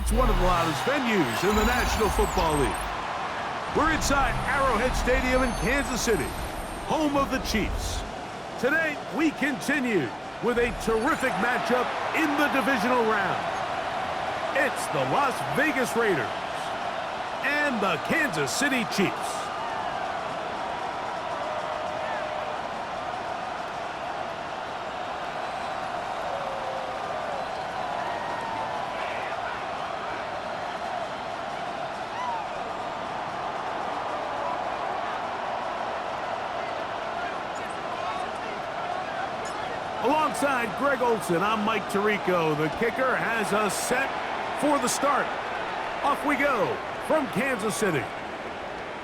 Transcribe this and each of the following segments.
It's one of the loudest venues in the National Football League. We're inside Arrowhead Stadium in Kansas City, home of the Chiefs. Today, we continue with a terrific matchup in the divisional round. It's the Las Vegas Raiders and the Kansas City Chiefs. Alongside Greg Olson, I'm Mike Tirico. The kicker has us set for the start. Off we go from Kansas City.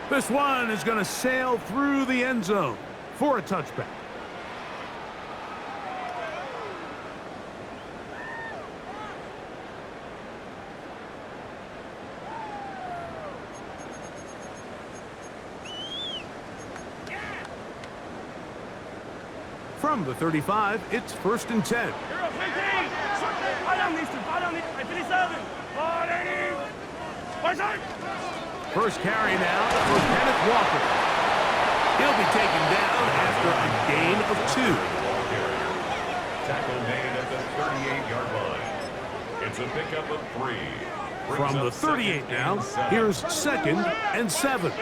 This one is going to sail through the end zone for a touchback. From the 35, it's 1st and 10. First carry now for Kenneth Walker. He'll be taken down after a gain of 2. Tackle made at the 38-yard line. It's a pickup of 3. From the 38 now, here's 2nd and 7.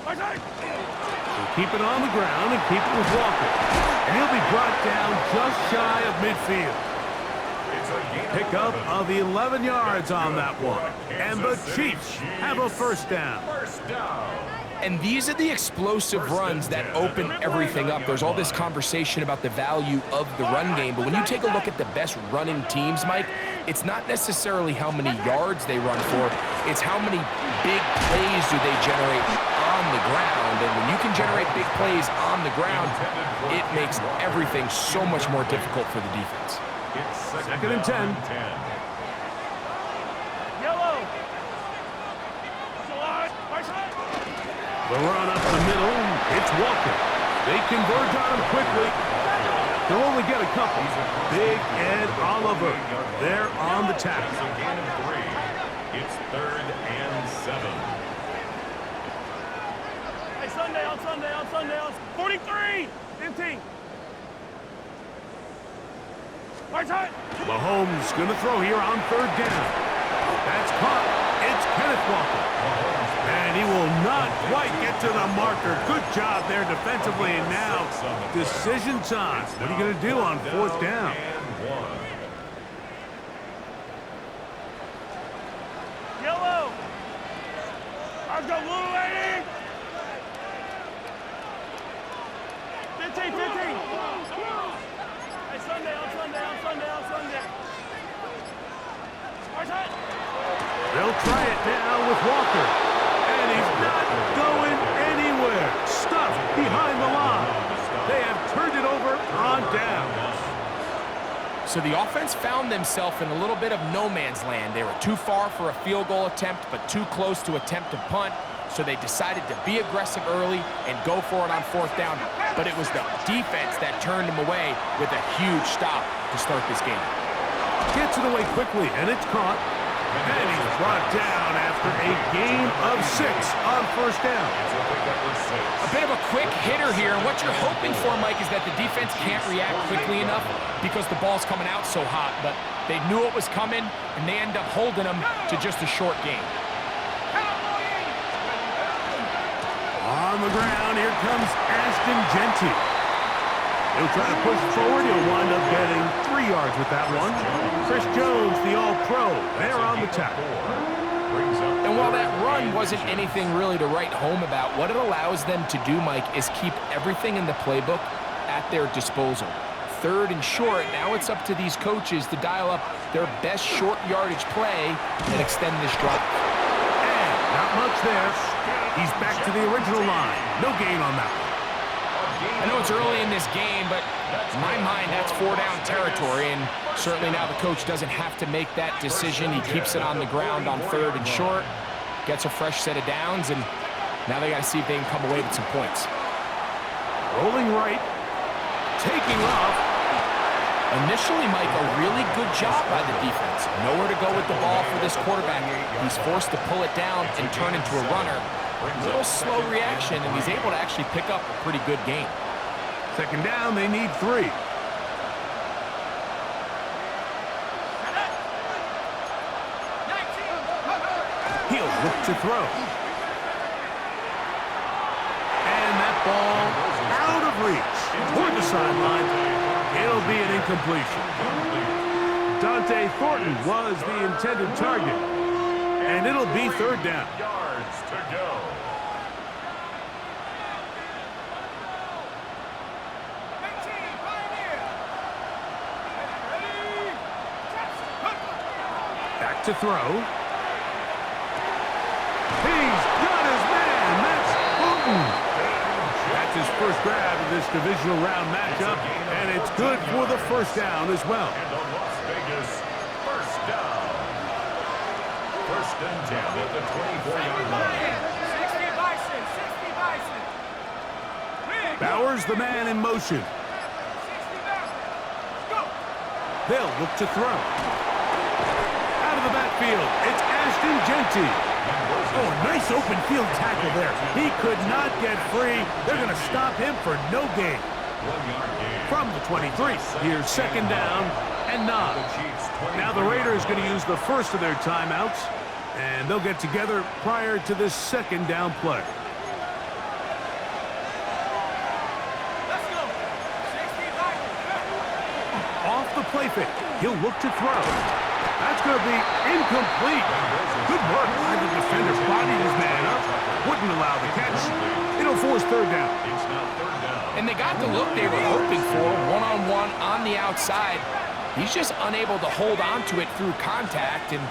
We'll keep it on the ground and keep it with Walker. And he'll be brought down just shy of midfield. Pickup of 11 yards on that one. And the Chiefs have a first down. And these are the explosive runs that open everything up. There's all this conversation about the value of the run game, but when you take a look at the best running teams, Mike, it's not necessarily how many yards they run for, it's how many big plays do they generate on the ground. And when you can generate big plays on the ground, it makes everything so much more difficult for the defense. It's 2nd and 10. The run up the middle, it's Walker. They converge on him quickly. They'll only get a couple. Big Ed Oliver there on the tackle. It's a gain of 3. It's 3rd and 7. Hey, Sunday, 43, 15. Mahomes going to throw here on 3rd down. That's caught. It's Kenneth Walker. And he will not quite get to the marker. Good job there defensively. And now, decision time. What are you going to do on 4th down? Yellow. I've got blue lady. 15. Hey, Sunday. They'll try it now with Walker. And he's not going anywhere. Stuffed behind the line. They have turned it over on down. So the offense found themselves in a little bit of no man's land. They were too far for a field goal attempt, but too close to attempt a punt. So they decided to be aggressive early and go for it on 4th down. But it was the defense that turned them away with a huge stop to start this game. Gets it away quickly, and it's caught. And he's brought down after a gain of 6 on 1st down. A bit of a quick hitter here, and what you're hoping for, Mike, is that the defense can't react quickly enough because the ball's coming out so hot, but they knew it was coming, and they end up holding them to just a short game. On the ground, here comes Ashton Genty. He'll try to push forward. He'll wind up getting 3 yards with that one. Chris Jones, the All-Pro, there on the tackle. And while that run wasn't anything really to write home about, what it allows them to do, Mike, is keep everything in the playbook at their disposal. 3rd and short, now it's up to these coaches to dial up their best short yardage play and extend this drive. And not much there. He's back to the original line. No gain on that one. I know it's early in this game, but in my mind, that's 4-down territory, and certainly now the coach doesn't have to make that decision. He keeps it on the ground on 3rd and short. gets a fresh set of downs, and now they got to see if they can come away with some points. Rolling right. Taking off. Initially, Mike, a really good job by the defense. Nowhere to go with the ball for this quarterback. He's forced to pull it down and turn into a runner. A little slow reaction, and he's able to actually pick up a pretty good gain. Second down, they need 3. He'll look to throw. And that ball out of reach. Toward the sideline. It'll be an incompletion. Dante Thornton was the intended target. And it'll be third down. Yards to go. Back to throw. He's got his man. That's Thornton. That's his first grab of this divisional round matchup, and it's good for the first down as well. And the Las Vegas first down. First and 10 at the 24-yard line. 60 Bison, 60 Bison. Bowers the man in motion. They'll look to throw. Out of the backfield, it's Ashton Genty. Oh, a nice open field tackle there. He could not get free. They're going to stop him for no gain. 1-yard gain. From the 23, here's second down and 9. Now the Raiders going to use the first of their timeouts, and they'll get together prior to this second down play. Let's go. 60 Bison. Off the play fake, he'll look to throw. That's going to be incomplete. Good work by the defender. Bodied his man up. Wouldn't allow the catch. It'll force third down. It's now third down. And they got the look they were hoping for, one-on-one on the outside. He's just unable to hold on to it through contact, and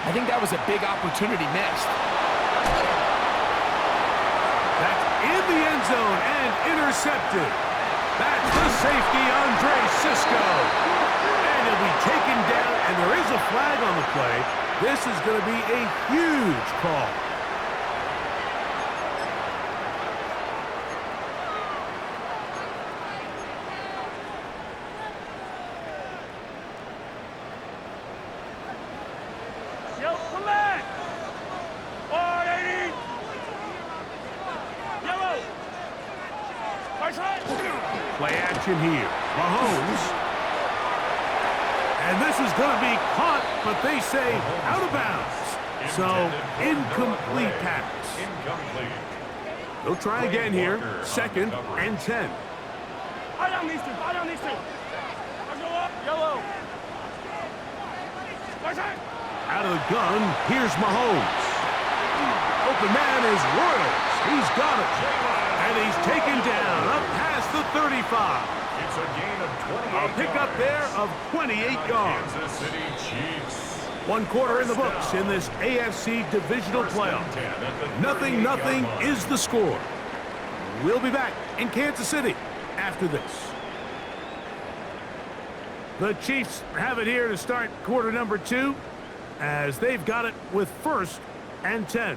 I think that was a big opportunity missed. That's in the end zone and intercepted. That's the safety, Andre Cisco. And he'll be taken down, and there is a flag on the play. This is going to be a huge call. Yo, come back. 180. Yellow. Right side. Play action here. Mahomes. And this is going to be caught, but they say out of bounds. So, incomplete pass. Incomplete. They'll try again here. Second and 10. Eye down these two. Eye down these two. Let's go up. Yellow. Right side. Out of the gun, here's Mahomes. Open man is Royals. He's got it. And he's taken down up past the 35. It's a gain of 28 A pickup there of 28 yards. Kansas City Chiefs. One quarter in the books in this AFC divisional playoff. Nothing is the score. We'll be back in Kansas City after this. The Chiefs have it here to start quarter number 2, as they've got it with first and 10.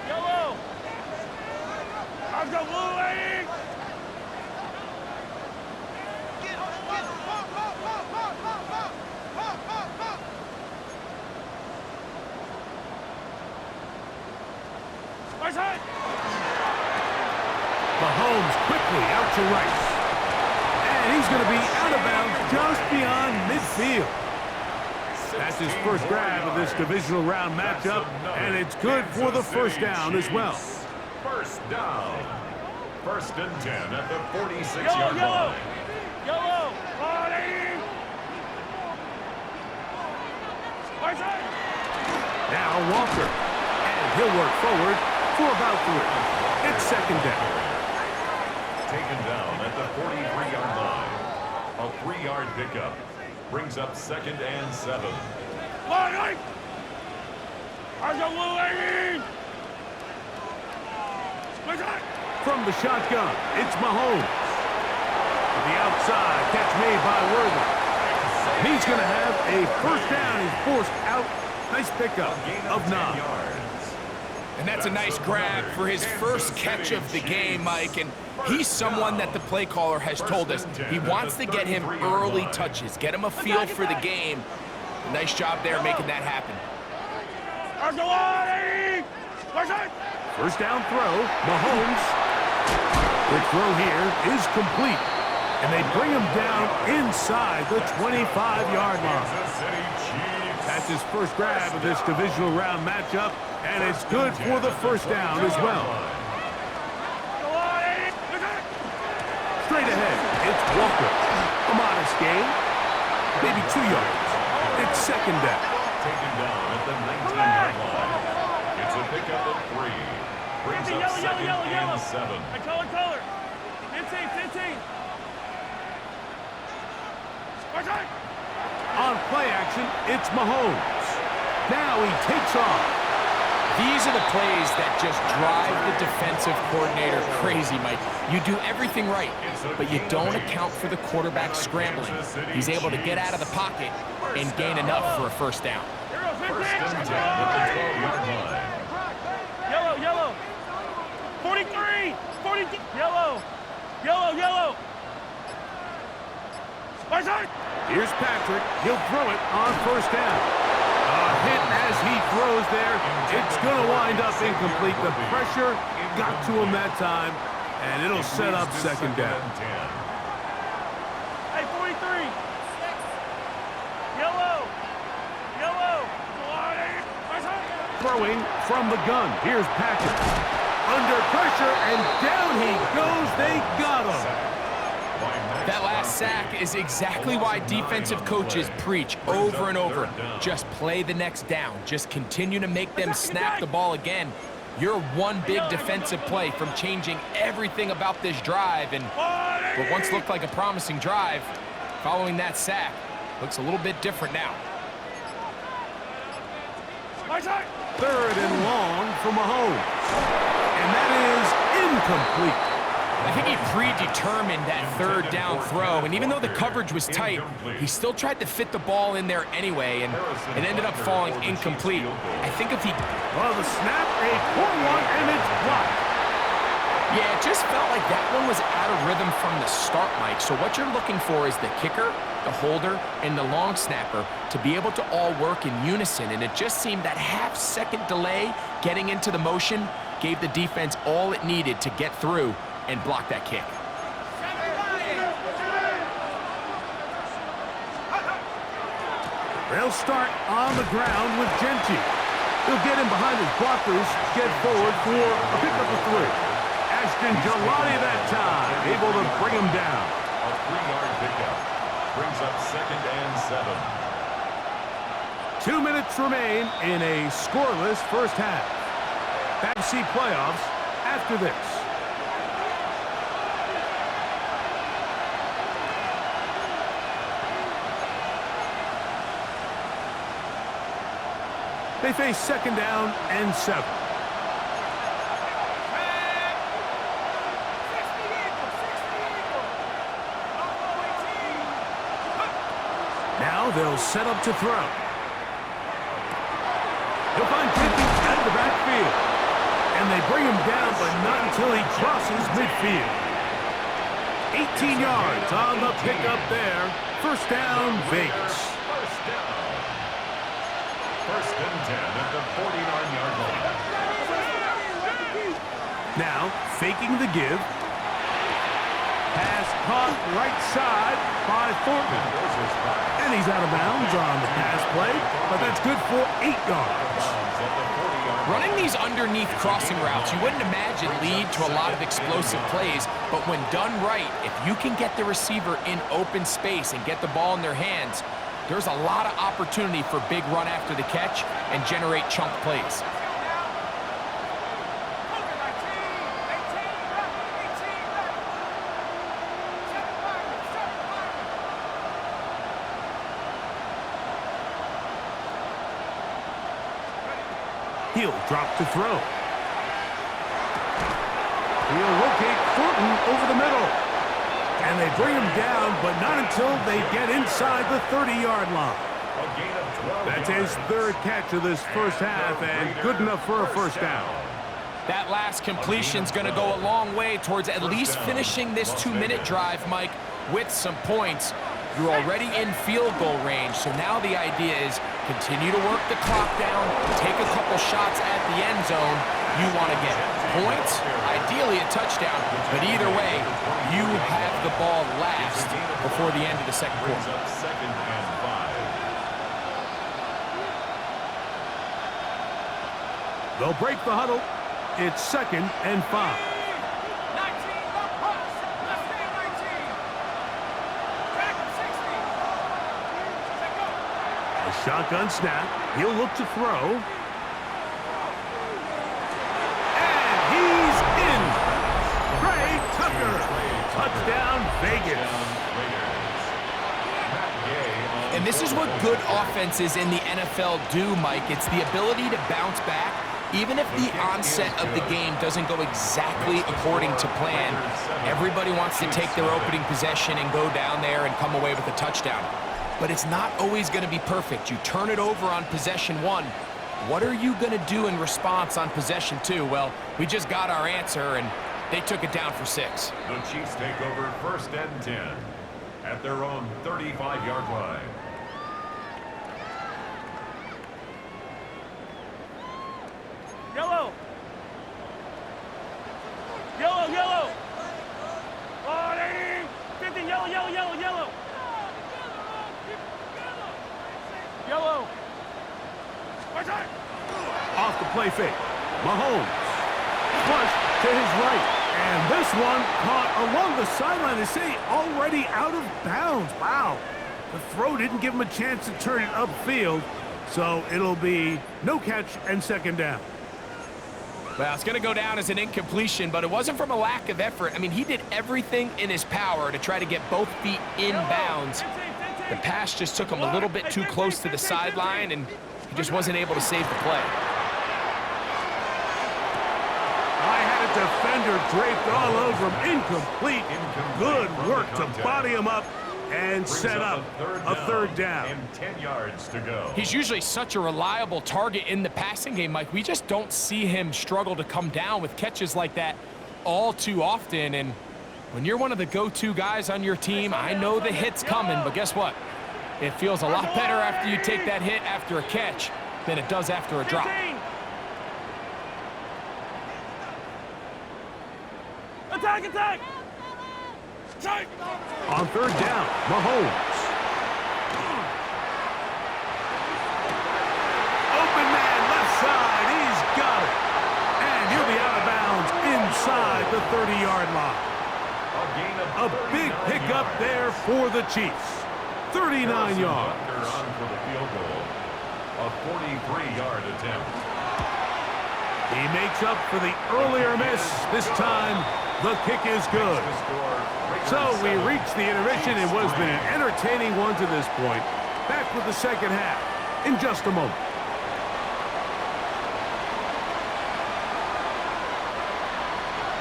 Yellow. Let's go, blue lady. Right side. Mahomes quickly out to Rice. And he's going to be out of bounds just beyond midfield. That's his first grab of this divisional round matchup, and it's good for the first down as well. First down. First and 10 at the 46-yard Yellow, yellow. line. Yellow. 180. Right side. Now Walker, and he'll work forward for about 3. It's second down. Taken down at the 43-yard line. A 3-yard pickup brings up second and 7. Line. Let's go, blue lady. Right side. From the shotgun, it's Mahomes. the outside. Catch made by Worthy. He's going to have a first down. He's forced out. Nice pickup of 9. And that's a nice grab for his first catch of the game, Mike. And he's someone that the play caller has told us he wants to get him early touches, get him a feel for the game. Nice job there making that happen. First down throw, Mahomes. The throw here is complete. And they bring him down inside the 25-yard line. That's his first grab of this divisional round matchup, and it's good for the first down as well. Straight ahead, it's Walker. A modest gain, maybe 2 yards. It's second down. Taken down at the 19-yard line. It's a pickup of 3. Brings up second and 7. Color. 15. On play action, it's Mahomes. Now he takes off. These are the plays that just drive the defensive coordinator crazy, Mike. You do everything right, but you don't account for the quarterback scrambling. He's able to get out of the pocket and gain enough for a first down. First and 10 at the 12-yard line. Yellow. 43. Yellow. Here's Patrick. He'll throw it on first down. A hit as he throws there. It's going to wind up incomplete. The pressure got to him that time, and it'll set up second down. Hey, 43. Yellow. Throwing from the gun. Here's Patrick. Under pressure, and down he goes. They got him. That last sack is exactly why defensive coaches preach over and over. Just play the next down. Just continue to make them snap the ball again. You're one big defensive play from changing everything about this drive. And what once looked like a promising drive, following that sack, looks a little bit different now. Third and long for Mahomes. And that is incomplete. I think he predetermined that third down throw, and even though the coverage was tight, he still tried to fit the ball in there anyway, and it ended up falling incomplete. I think if he... Well, the snap, a poor one, and it's blocked. Yeah, it just felt like that one was out of rhythm from the start, Mike. So what you're looking for is the kicker, the holder, and the long snapper to be able to all work in unison, and it just seemed that half-second delay getting into the motion gave the defense all it needed to get through and block that kick. They'll start on the ground with Genty. He'll get in behind his blockers, get forward for a pickup of 3. Ashton Gelati that time, able to bring him down. A 3-yard pickup. Brings up second and 7. 2 minutes remain in a scoreless first half. Back to see playoffs after this. They face second down and 7. Now they'll set up to throw. He'll find Jenkins out of the backfield. And they bring him down, but not until he crosses midfield. 18 yards on the pickup there. First down, Vegas. First and 10 at the 49-yard line. Now, faking the give. Pass caught right side by Thornton. And he's out of bounds on the pass play, but that's good for 8 yards. Running these underneath crossing routes, you wouldn't imagine lead to a lot of explosive plays, but when done right, if you can get the receiver in open space and get the ball in their hands, there's a lot of opportunity for big run after the catch and generate chunk plays. He'll drop to throw. He'll locate Thornton over the middle. And they bring him down, but not until they get inside the 30-yard line. A gain of 12 That's his yards. third catch of this first half, and good enough for a first down. That last completion's going to go a long way towards at least finishing this 2-minute drive, Mike, with some points. You're already in field goal range, so now the idea is continue to work the clock down, take a couple shots at the end zone. You want to get points, ideally a touchdown, but either way, you have the ball last before the end of the second Brings quarter. up 2nd and 5. They'll break the huddle. It's 2nd and 5. A shotgun snap. He'll look to throw. And he's in. Trey Tucker. Touchdown, Vegas. And this is what good offenses in the NFL do, Mike. It's the ability to bounce back, even if the onset of the game doesn't go exactly according to plan. Everybody wants to take their opening possession and go down there and come away with a touchdown. But it's not always going to be perfect. You turn it over on possession 1. What are you going to do in response on possession 2? Well, we just got our answer, and they took it down for 6. The Chiefs take over 1st and 10 at their own 35-yard line. Yellow. Yellow, yellow. Oh, 15, yellow, yellow, yellow, yellow. Yellow. Off the play fake. Mahomes. Flush to his right. And this one caught along the sideline. They say already out of bounds. Wow. The throw didn't give him a chance to turn it upfield. So it'll be no catch and 2nd down. Well, it's going to go down as an incompletion, but it wasn't from a lack of effort. I mean, he did everything in his power to try to get both feet in bounds. The pass just took him a little bit too close to the sideline, and he just wasn't able to save the play. I had a defender draped all over him. Incomplete. Good work to body him up and set up a third down. And 10 yards to go. He's usually such a reliable target in the passing game, Mike. We just don't see him struggle to come down with catches like that all too often. And when you're one of the go-to guys on your team, I know the hit's coming, but guess what? It feels a lot better after you take that hit after a catch than it does after a drop. Attack, attack. On 3rd down, Mahomes. Open man, left side. He's got it. And he'll be out of bounds inside the 30-yard line. A big pickup there for the Chiefs. 39 yards. On for the field goal. A 43-yard attempt. He makes up for the earlier miss. This time, the kick is good. So we reached the intermission. It has been an entertaining one to this point. Back with the second half in just a moment.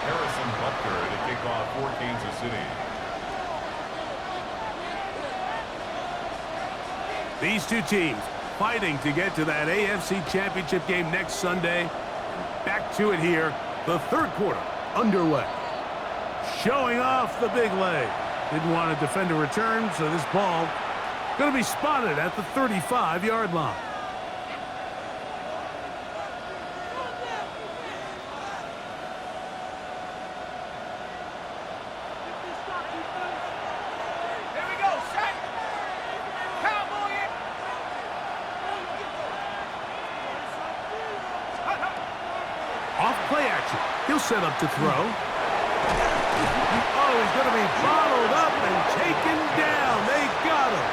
Harrison Butker to kick off for Kansas City. These two teams fighting to get to that AFC Championship game next Sunday. Back to it here. The third quarter underway. Showing off the big leg. Didn't want to defend a return, so this ball going to be spotted at the 35-yard line. Here we go, set. Cowboy it. Off play action. He'll set up to throw. Oh, he's going to be bottled up and taken down. They got him.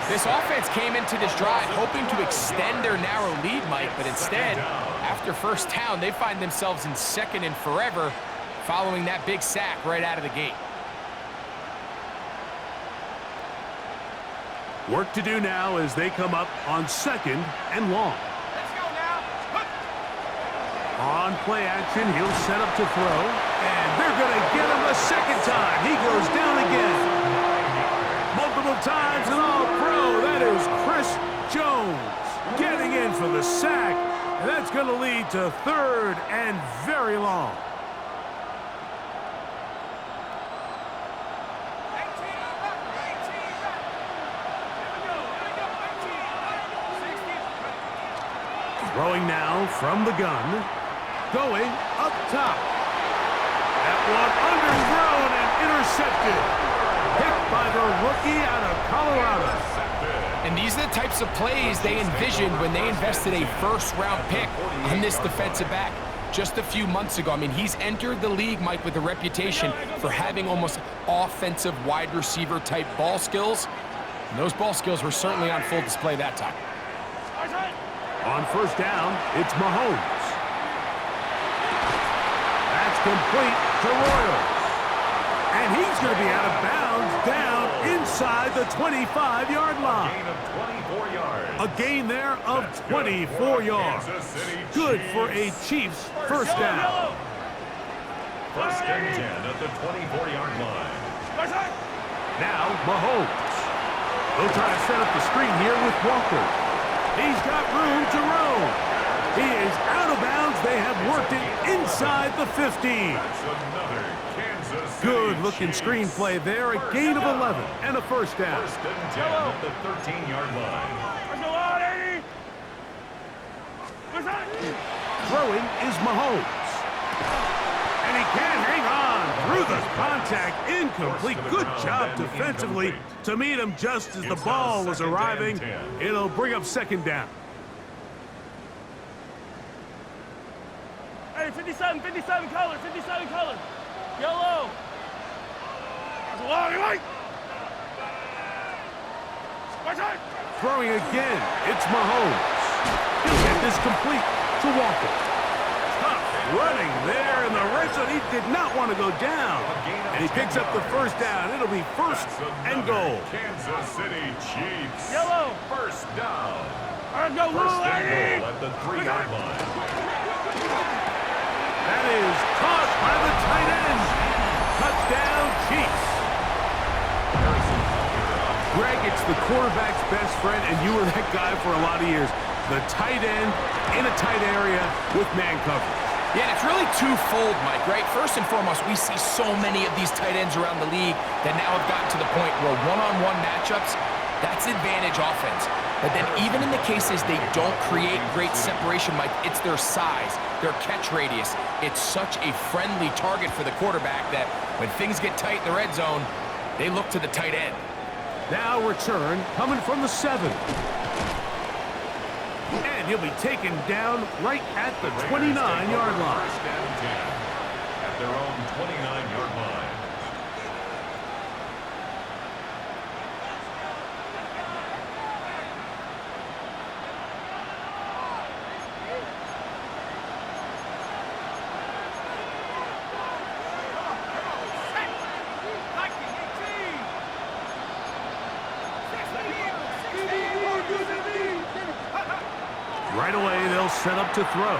This offense came into this drive hoping to extend their narrow lead, Mike, but instead, after first down, they find themselves in 2nd and forever following that big sack right out of the gate. Work to do now as they come up on 2nd and long. Let's go now. On play action, he'll set up to throw. And they're going to get him a second time. He goes down again. Multiple times and all pro. That is Chris Jones getting in for the sack. And that's going to lead to 3rd and very long. Throwing now from the gun. Going up top. That one underthrown and intercepted. Picked by the rookie out of Colorado. And these are the types of plays they envisioned when they invested a first-round pick on this defensive back just a few months ago. I mean, he's entered the league, Mike, with a reputation for having almost offensive wide receiver type ball skills. And those ball skills were certainly on full display that time. On first down, it's Mahomes. That's complete to Royals. And he's going to be out of bounds down inside the 25-yard line. Gain of 24 yards. A gain there of 24 yards. Good for a Chiefs first down. First and 10 at the 24-yard line. Now Mahomes. They'll try to set up the screen here with Walker. He's got room to roam. He is out of bounds. They have worked it inside the 15. That's another Kansas City Good-looking screenplay there. A gain of 11 and a first down. First and 10 at the 13-yard line. Throwing is Mahomes. And he can't hang on through the contact. Incomplete. Good job defensively to meet him just as the ball was arriving. It'll bring up second down. Hey, 57 color, 57 color. Yellow. That's a long way. Throwing again. It's Mahomes. He'll get this complete to Walker. Tough running there in the red zone. He did not want to go down. And he picks up the first down. It'll be first and goal. Kansas City Chiefs. Yellow. First down. Let's go, First and goal at the 3-yard line. That is caught by the tight end. Touchdown, Chiefs. Greg, it's the quarterback's best friend, and you were that guy for a lot of years. The tight end in a tight area with man coverage. Yeah, and it's really twofold, Mike, right? First and foremost, we see so many of these tight ends around the league that now have gotten to the point where one-on-one matchups, that's advantage offense. But then even in the cases they don't create great separation, Mike, it's their size, their catch radius. It's such a friendly target for the quarterback that when things get tight in the red zone, they look to the tight end. Now return coming from the 7. And he'll be taken down right at the 29-yard line. First and 10 at their own 29-yard line. Right away, they'll set up to throw.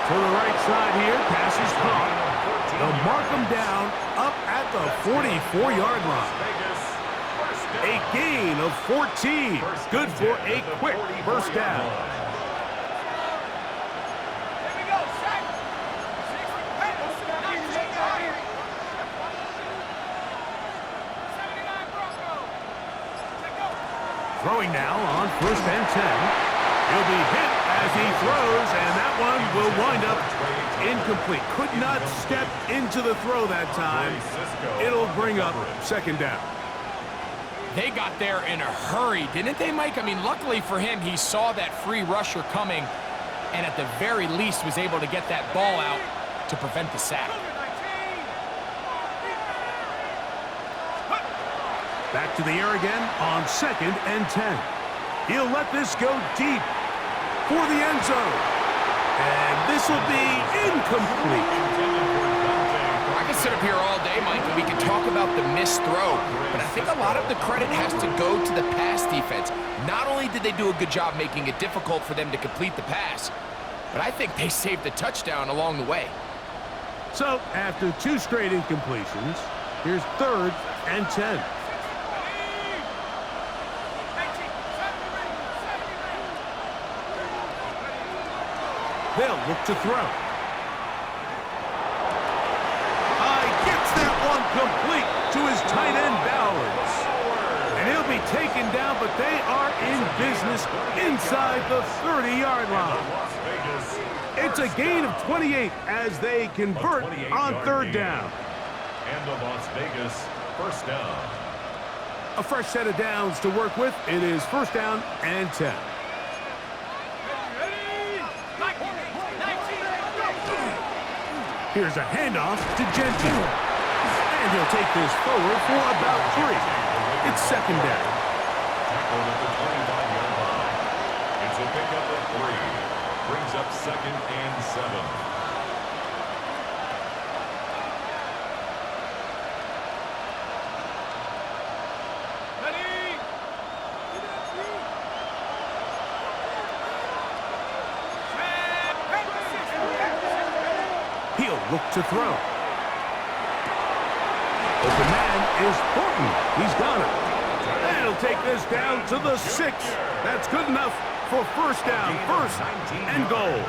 To the right side here, pass is caught. They'll mark him down up at the 44-yard line. A gain of 14. Good for a quick first down. Throwing now on first and 10. He'll be hit as he throws, and that one will wind up incomplete. Could not step into the throw that time. It'll bring up second down. They got there in a hurry, didn't they, Mike? I mean, luckily for him, he saw that free rusher coming and at the very least was able to get that ball out to prevent the sack. Back to the air again on second and 10. He'll let this go deep for the end zone. And this will be incomplete. I can sit up here all day, Mike, and we can talk about the missed throw, but I think a lot of the credit has to go to the pass defense. Not only did they do a good job making it difficult for them to complete the pass, but I think they saved the touchdown along the way. So, after 2 straight incompletions, here's 3rd and 10. They'll look to throw. Gets that one complete to his tight end, Bowers. And he'll be taken down, but they are in business inside the 30-yard line. It's a gain of 28 as they convert on 3rd down. And the Las Vegas first down. A fresh set of downs to work with. It is 1st down and 10. Here's a handoff to Genty. And he'll take this forward for about 3. It's 2nd down. Tackled at the 25-yard line. It's a pickup of 3. Brings up 2nd and 7. He'll look to throw. Open man is Thornton. He's got it. And he'll take this down to the 6. That's good enough for 1st down, 1st and goal.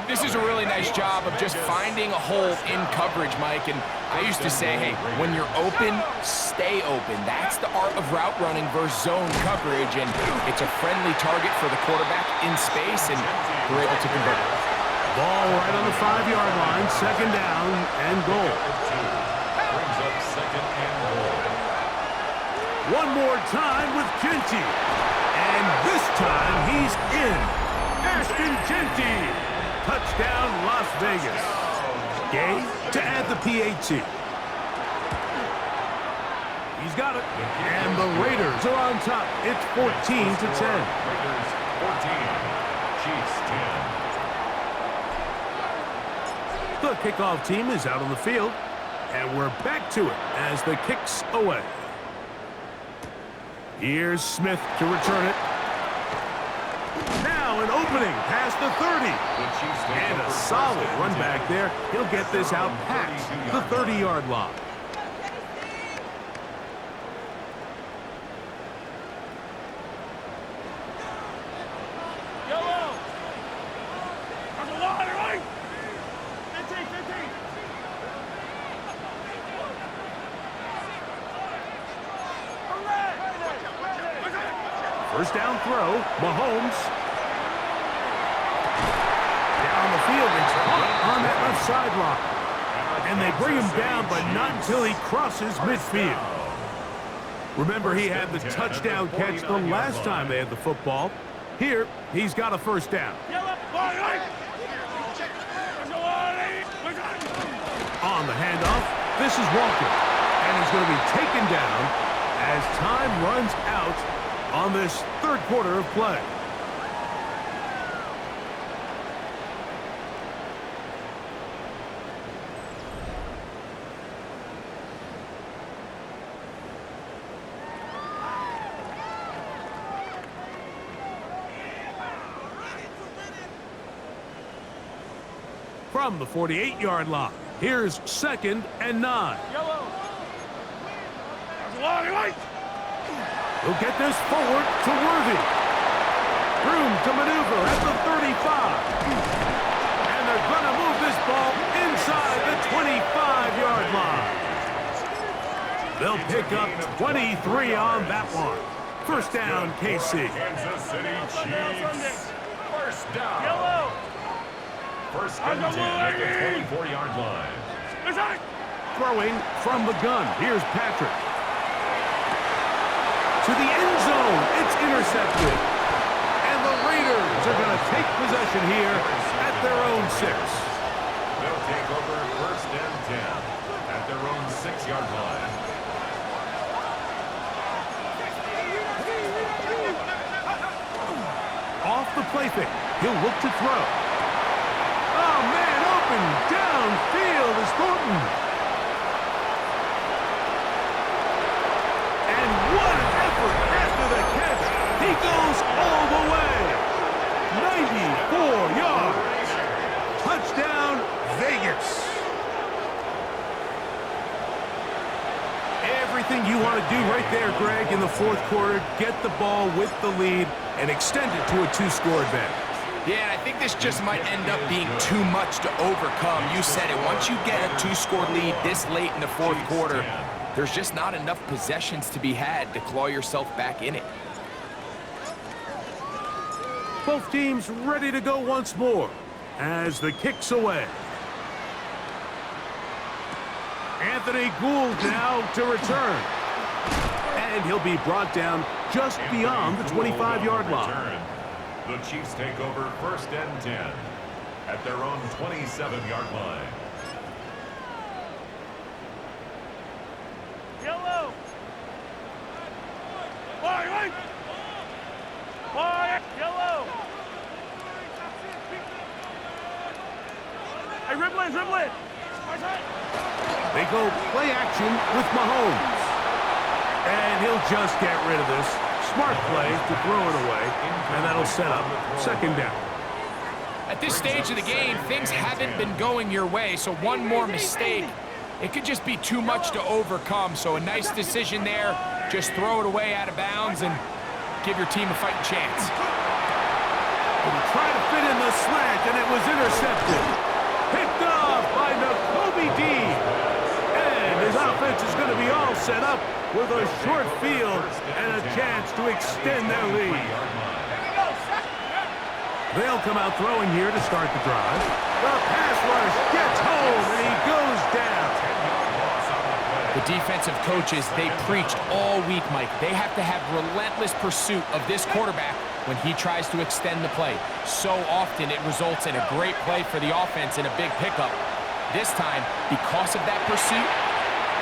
This is a really nice job of just finding a hole in coverage, Mike. And I used to say, hey, when you're open, stay open. That's the art of route running versus zone coverage. And it's a friendly target for the quarterback in space, and we're able to convert it. Ball right on the 5-yard line, 2nd down and goal. Brings up 2nd and goal. One more time with Genty. And this time he's in. Ashton Genty. Touchdown, Las Vegas. Gay to add the PAT. He's got it. And the Raiders are on top. It's 14-10. Raiders 14. Chiefs 10. The kickoff team is out on the field, and we're back to it as the kick's away. Here's Smith to return it. Now an opening past the 30. And a solid run back there. He'll get this out past the 30-yard line. First down throw, Mahomes. Down the field, it's caught on that left sideline. And they bring him down, but not until he crosses midfield. Remember, he had the touchdown catch the last time they had the football. Here, he's got a 1st down. On the handoff, this is Walker. And he's going to be taken down as time runs out on this 3rd quarter of play. From the 48-yard line, here's 2nd and 9. He'll get this forward to Worthy. Room to maneuver at the 35. And they're going to move this ball inside the 25-yard line. They'll pick up 23 on that one. 1st down, KC. Kansas City Chiefs. 1st down. 1st and 10 at the 24-yard line. Throwing from the gun. Here's Patrick. To the end zone, it's intercepted. And the Raiders are going to take possession here at their own 6. They'll take over 1st and 10 at their own 6-yard line. Off the play fake, he'll look to throw. Oh, man, open downfield is Thornton. And what an effort after the catch. He goes all the way. 94 fourth quarter, get the ball with the lead, and extend it to a 2-score advantage. Yeah, and I think this just might end up being too much to overcome. You said it. Once you get a 2-score lead this late in the fourth quarter, there's just not enough possessions to be had to claw yourself back in it. Both teams ready to go once more as the kick's away. Anthony Gould now to return. And he'll be brought down just beyond the 25-yard line. The Chiefs take over 1st and 10 at their own 27-yard line. Yellow. White. White. Yellow. Hey, dribble it. They go play action with Mahomes. And he'll just get rid of this. Smart play to throw it away, and that'll set up 2nd down. At this stage of the game, things haven't been going your way, so one more mistake, it could just be too much to overcome. So a nice decision there. Just throw it away out of bounds and give your team a fighting chance. And he tried to fit in the slant, and it was intercepted. Picked off by Nakobe Dean. And his offense is going to be all set up with a short field and a chance to extend their lead. They'll come out throwing here to start the drive. The pass rush gets home, and he goes down. The defensive coaches, they preached all week, Mike. They have to have relentless pursuit of this quarterback when he tries to extend the play. So often it results in a great play for the offense and a big pickup. This time, because of that pursuit,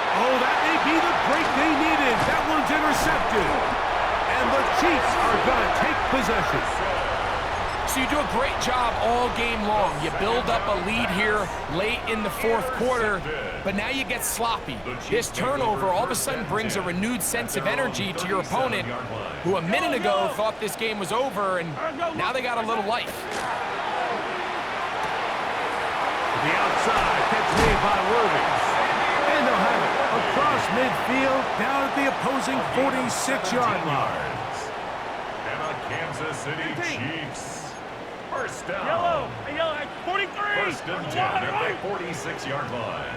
oh, that may be the break they needed. That one's intercepted. And the Chiefs are going to take possession. so you do a great job all game long. You build up a lead here late in the fourth quarter, but now you get sloppy. This turnover all of a sudden brings a renewed sense of energy to your opponent, who a minute ago thought this game was over, and now they got a little life. The outside, catch made by Worthy. And they'll have it across midfield, down at the opposing 46-yard line. And a Kansas City Chiefs. First down. Yellow, 43. First and 10 at the 46-yard line.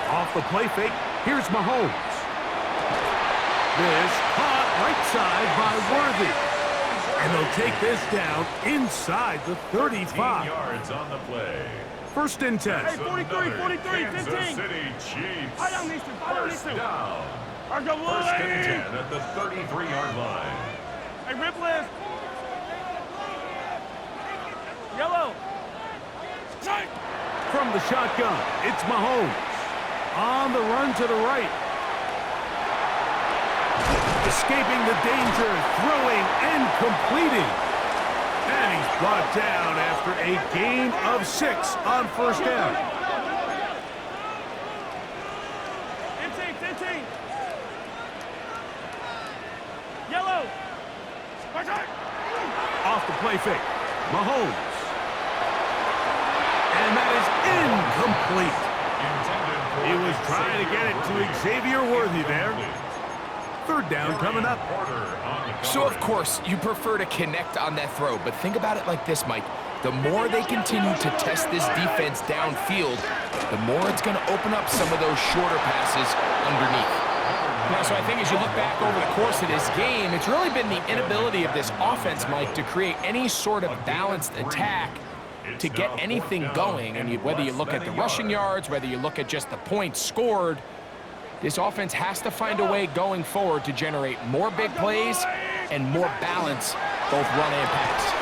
Off the play fake, here's Mahomes. This caught right side by Worthy. And they'll take this down inside the 35. 15 yards on the play. First and 10. Hey, 43, 43, Kansas 15. City Chiefs. I don't need to. First down. First and 10 at the 33-yard line. Hey, Ripley. Yellow. From the shotgun, it's Mahomes. On the run to the right. Escaping the danger, throwing and completing. And he's brought down after a gain of 6 on first down. 15. Yellow. Off the play fake, Mahomes. And that is incomplete. He was trying to get it to Xavier Worthy there. Third down coming up. So, of course, you prefer to connect on that throw, but think about it like this, Mike. The more they continue to test this defense downfield, the more it's going to open up some of those shorter passes underneath. Now, so I think as you look back over the course of this game, it's really been the inability of this offense, Mike, to create any sort of balanced attack to get anything going. And whether you look at the rushing yards, whether you look at just the points scored, this offense has to find a way going forward to generate more big plays and more balance, both run and pass.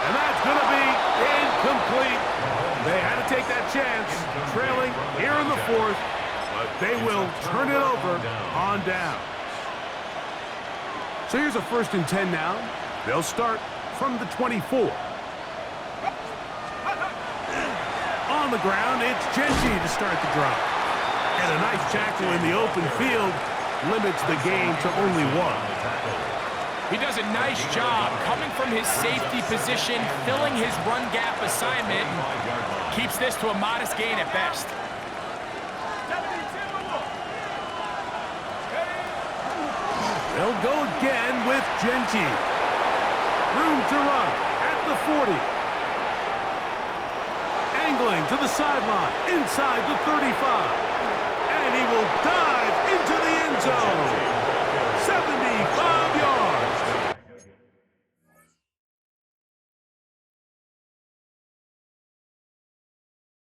And that's going to be incomplete. They had to take that chance, trailing here in the fourth, but they will turn it over on down. So here's a first and 10 now. They'll start from the 24. On the ground, it's Genji to start the drive. And a nice tackle in the open field limits the game to only 1. He does a nice job coming from his safety position, filling his run gap assignment, and keeps this to a modest gain at best. He'll go again with Genty. Room to run at the 40. Angling to the sideline, inside the 35. And he will dive